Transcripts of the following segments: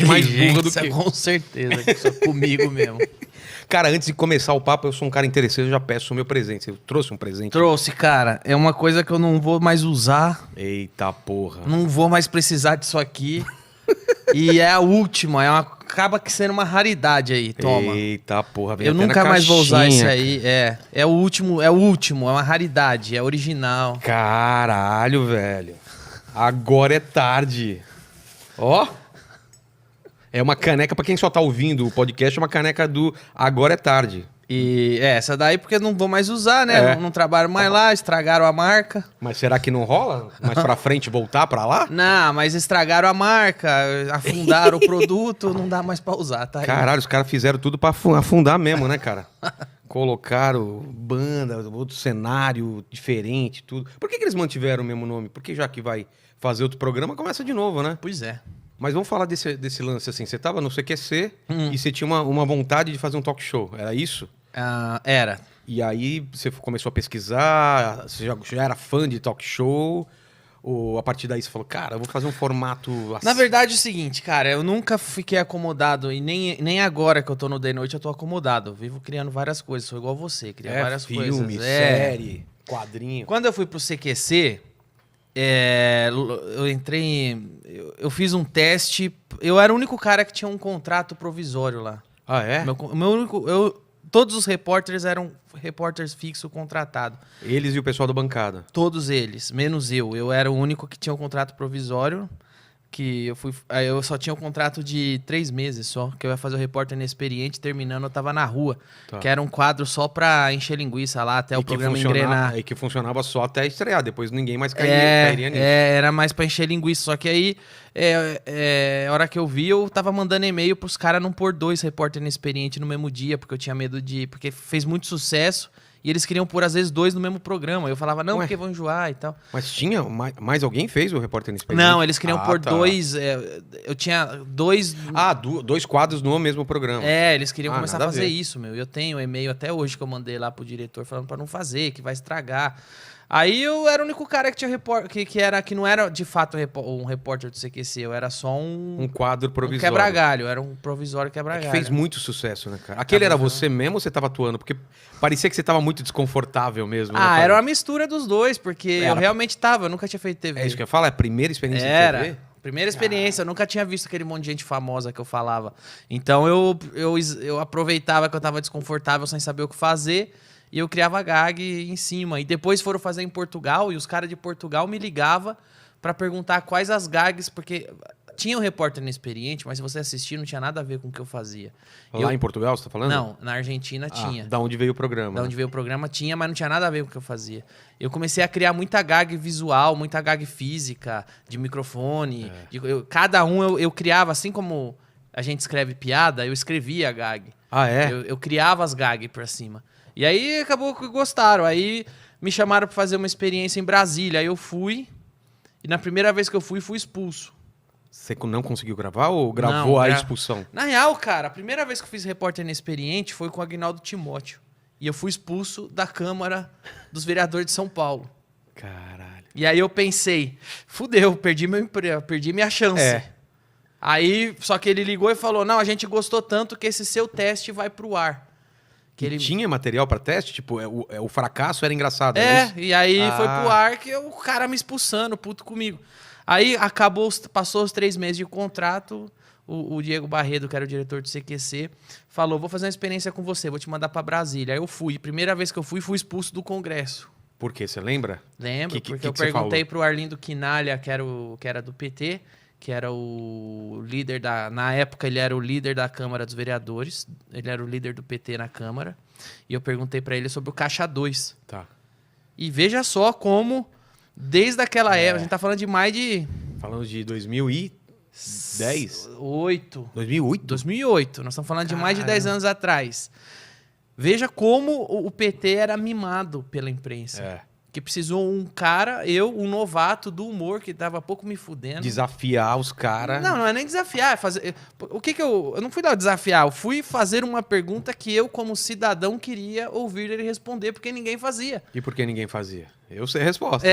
mais burra do que... Com certeza, que isso é comigo mesmo. Cara, antes de começar o papo, eu sou um cara interesseiro, eu já peço o meu presente. Você trouxe um presente? Trouxe, cara. É uma coisa que eu não vou mais usar. Eita porra. Não vou mais precisar disso aqui. E é a última. Acaba que sendo uma raridade aí. Toma. Eita porra. Vem Eu até nunca na mais vou usar caixinha, esse aí. É o último, é uma raridade, é original. Caralho, velho. Agora é tarde. Ó. É uma caneca, pra quem só tá ouvindo o podcast, é uma caneca do Agora é Tarde. E essa daí porque eu não vou mais usar, né? É. Não trabalho mais lá, estragaram a marca. Mas será que não rola? Mais pra frente voltar pra lá? Não, mas estragaram a marca, afundaram o produto, não dá mais pra usar, tá aí. Caralho, os caras fizeram tudo pra afundar mesmo, né, cara? Colocaram banda, outro cenário diferente, tudo. Por que eles mantiveram o mesmo nome? Porque já que vai fazer outro programa, começa de novo, né? Pois é. Mas vamos falar desse lance assim. Você tava no CQC e você tinha uma vontade de fazer um talk show. Era isso? Era. E aí você começou a pesquisar, você já era fã de talk show? Ou a partir daí você falou, cara, eu vou fazer um formato assim? Na verdade é o seguinte, cara, eu nunca fiquei acomodado e nem agora que eu tô no The Noite eu tô acomodado. Eu vivo criando várias coisas, sou igual você, crio várias coisas. Filme, série, quadrinho. Quando eu fui pro CQC, eu entrei, eu fiz um teste, eu era o único cara que tinha um contrato provisório lá. Ah, é? Todos os repórteres eram repórteres fixos contratados. Eles e o pessoal da bancada. Todos eles, menos eu. Eu era o único que tinha um contrato provisório, aí eu só tinha um contrato de 3 meses só, que eu ia fazer o repórter inexperiente, terminando eu tava na rua, Tá. que era um quadro só pra encher linguiça lá, até o programa engrenar. E que funcionava só até estrear, depois ninguém mais cairia nisso. Era mais pra encher linguiça, só que aí, a hora que eu vi, eu tava mandando e-mail pros caras não pôr 2 repórter inexperiente no mesmo dia, porque eu tinha medo porque fez muito sucesso, e eles queriam pôr, às vezes, 2 no mesmo programa. Eu falava, não, Ué? porque vão enjoar e tal. Mas tinha, mais alguém fez o Repórter Inexperiente? Não, eles queriam pôr tá. 2, eu tinha 2... Ah, 2 quadros no mesmo programa. eles queriam Ah, começar a nada a fazer ver. isso, meu. Eu tenho um e-mail até hoje que eu mandei lá pro diretor falando pra não fazer, que vai estragar. Aí eu era o único cara que tinha que não era de fato um repórter do CQC, eu era só Um quadro um provisório. quebra-galho, era um provisório Que quebra-galho. fez muito sucesso, né, cara? Aquele era você mesmo ou você tava atuando? Porque parecia que você tava muito desconfortável mesmo. né, Era uma mistura dos dois, porque eu realmente tava, eu nunca tinha feito TV. É isso que eu ia falar? É a primeira experiência de Era. TV? Primeira experiência, eu nunca tinha visto aquele monte de gente famosa que eu falava. Então eu aproveitava que eu tava desconfortável sem saber o que fazer e eu criava gag em cima. E depois foram fazer em Portugal e os caras de Portugal me ligavam pra perguntar quais as gags, porque tinha um repórter inexperiente, mas se você assistir não tinha nada a ver com o que eu fazia. Lá em Portugal, você tá falando? Não, na Argentina tinha. Da onde veio o programa. Da onde veio o programa tinha, mas não tinha nada a ver com o que eu fazia. Eu comecei a criar muita gag visual, muita gag física, de microfone. Cada um eu criava, assim como a gente escreve piada, eu escrevia a gag. Ah, é? Eu criava as gags pra cima. E aí acabou que gostaram. Aí me chamaram pra fazer uma experiência em Brasília. Aí eu fui, e na primeira vez que eu fui expulso. Você não conseguiu gravar ou gravou a expulsão? Na real, cara, a primeira vez que eu fiz repórter inexperiente foi com o Agnaldo Timóteo. E eu fui expulso da Câmara dos Vereadores de São Paulo. Caralho. E aí eu pensei, fudeu, perdi meu emprego, perdi minha chance. Aí, só que ele ligou e falou, não, a gente gostou tanto que esse seu teste vai pro ar. Tinha material pra teste? Tipo, o fracasso era engraçado, é isso? E aí foi pro ar que o cara me expulsando, puto comigo. Aí passou os 3 meses de contrato, o Diego Barredo, que era o diretor do CQC, falou, vou fazer uma experiência com você, vou te mandar pra Brasília. Aí eu fui, primeira vez que eu fui expulso do Congresso. Por quê? Você lembra? Lembro, porque eu você perguntei falou? pro Arlindo Quinalha, que era do PT, que era o líder na época ele era o líder da Câmara dos Vereadores, ele era o líder do PT na Câmara, e eu perguntei pra ele sobre o Caixa 2. Tá. E veja só como, desde aquela época, a gente tá falando de mais de... Falando de 2010? 2008. 2008? 2008, nós estamos falando de mais de 10 anos atrás. Veja como o PT era mimado pela imprensa. Que precisou um cara, um novato do humor, que tava pouco me fudendo. Desafiar os caras. Não é nem desafiar. O que eu não fui lá desafiar, eu fui fazer uma pergunta que eu, como cidadão, queria ouvir ele responder, porque ninguém fazia. E por que ninguém fazia? Eu sei a resposta.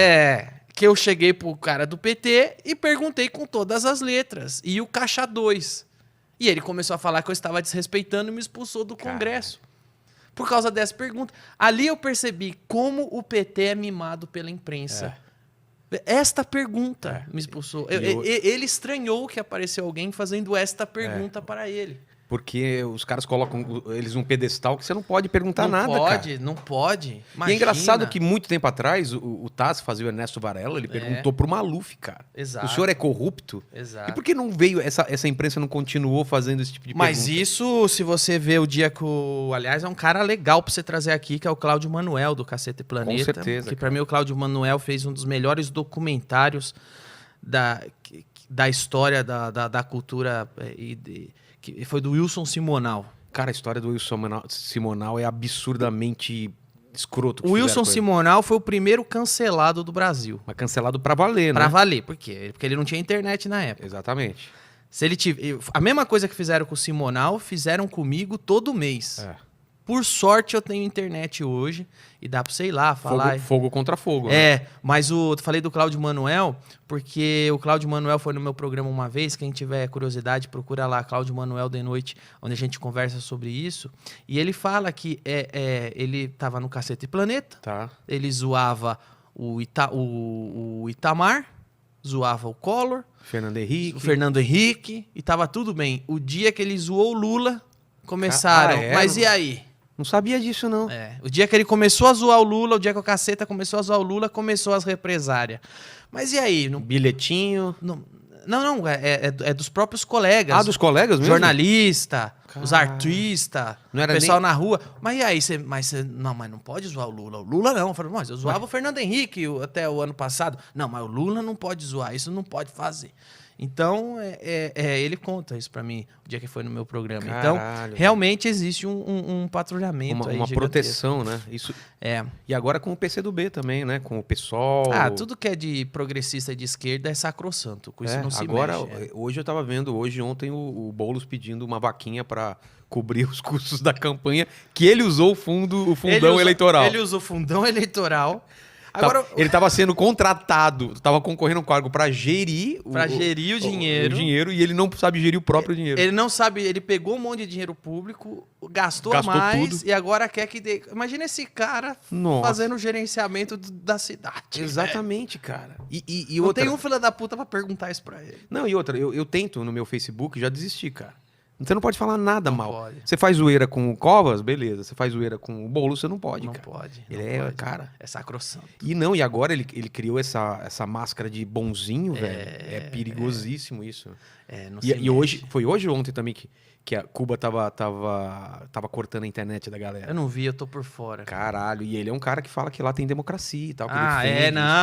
Que eu cheguei pro cara do PT e perguntei com todas as letras. E o Caixa 2? E ele começou a falar que eu estava desrespeitando e me expulsou do Congresso. Por causa dessa pergunta. Ali eu percebi como o PT é mimado pela imprensa. Esta pergunta me expulsou. Ele estranhou que apareceu alguém fazendo esta pergunta para ele. Porque os caras colocam eles num pedestal que você não pode perguntar nada, cara. Não pode. E é engraçado que muito tempo atrás o Tass fazia o Ernesto Varela, ele perguntou pro Maluf, cara. Exato. O senhor é corrupto? Exato. E por que não veio, essa imprensa não continuou fazendo esse tipo de pergunta? Mas isso, se você vê o dia que o... Aliás, é um cara legal pra você trazer aqui, que é o Cláudio Manuel, do Cacete Planeta. Com certeza. Que pra mim o Cláudio Manuel fez um dos melhores documentários da história da cultura que foi do Wilson Simonal. Cara, a história do Wilson Simonal é absurdamente escroto. O Wilson Simonal foi o primeiro cancelado do Brasil. Mas cancelado pra valer, né? Pra valer. Por quê? Porque ele não tinha internet na época. Exatamente. Se ele a mesma coisa que fizeram com o Simonal, fizeram comigo todo mês. Por sorte, eu tenho internet hoje e dá pra, sei lá, falar... Fogo contra fogo. Né? Mas falei do Cláudio Manuel, porque o Cláudio Manuel foi no meu programa uma vez. Quem tiver curiosidade, procura lá, Cláudio Manuel de Noite, onde a gente conversa sobre isso. E ele fala que ele tava no Cacete Planeta, ele zoava o Itamar, zoava o Collor, o Fernando Henrique, e tava tudo bem. O dia que ele zoou o Lula, começaram... Mas e aí? Não sabia disso, não. O dia que ele começou a zoar o Lula, o dia que o Caceta começou a zoar o Lula, começou as represárias. Mas e aí? Bilhetinho? Não, é dos próprios colegas. Ah, dos colegas mesmo? Jornalista, os artistas, o pessoal na rua. Mas e aí? Mas não pode zoar o Lula. O Lula não. Eu falei, mas eu zoava o Fernando Henrique até o ano passado. Não, mas o Lula não pode zoar, isso não pode fazer. Então, ele conta isso pra mim, o dia que foi no meu programa. Caralho, então, realmente existe um patrulhamento uma proteção, né? Isso. E agora com o PCdoB também, né? Com o PSOL. Tudo que é de progressista e de esquerda é sacrossanto. Com isso não se mexe. Hoje eu tava vendo, ontem o Boulos pedindo uma vaquinha pra cobrir os custos da campanha, que ele usou o fundão eleitoral. Ele usou o fundão eleitoral. Agora, ele estava sendo contratado, estava concorrendo um cargo para gerir o dinheiro. O dinheiro, e ele não sabe gerir o próprio dinheiro. Ele não sabe, ele pegou um monte de dinheiro público, gastou mais tudo. E agora quer que... Imagina esse cara fazendo o gerenciamento da cidade. Exatamente, cara. E outra... Não tem um filho da puta pra perguntar isso pra ele. Não, e outra, eu tento no meu Facebook já desisti, cara. Você não pode falar nada mal. Pode. Você faz zoeira com o Covas, beleza. Você faz zoeira com o Boulos, você não pode, cara. Não pode. Cara... É sacrossanto. E agora ele criou essa máscara de bonzinho, velho. É perigosíssimo isso. E hoje, foi hoje ou ontem também que a Cuba tava cortando a internet da galera. Eu não vi, eu tô por fora. Caralho, e ele é um cara que fala que lá tem democracia e tal. Que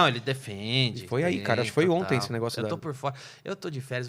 ele defende. Foi aí, cara, acho que foi ontem esse negócio. Eu tô por fora. Eu tô de férias.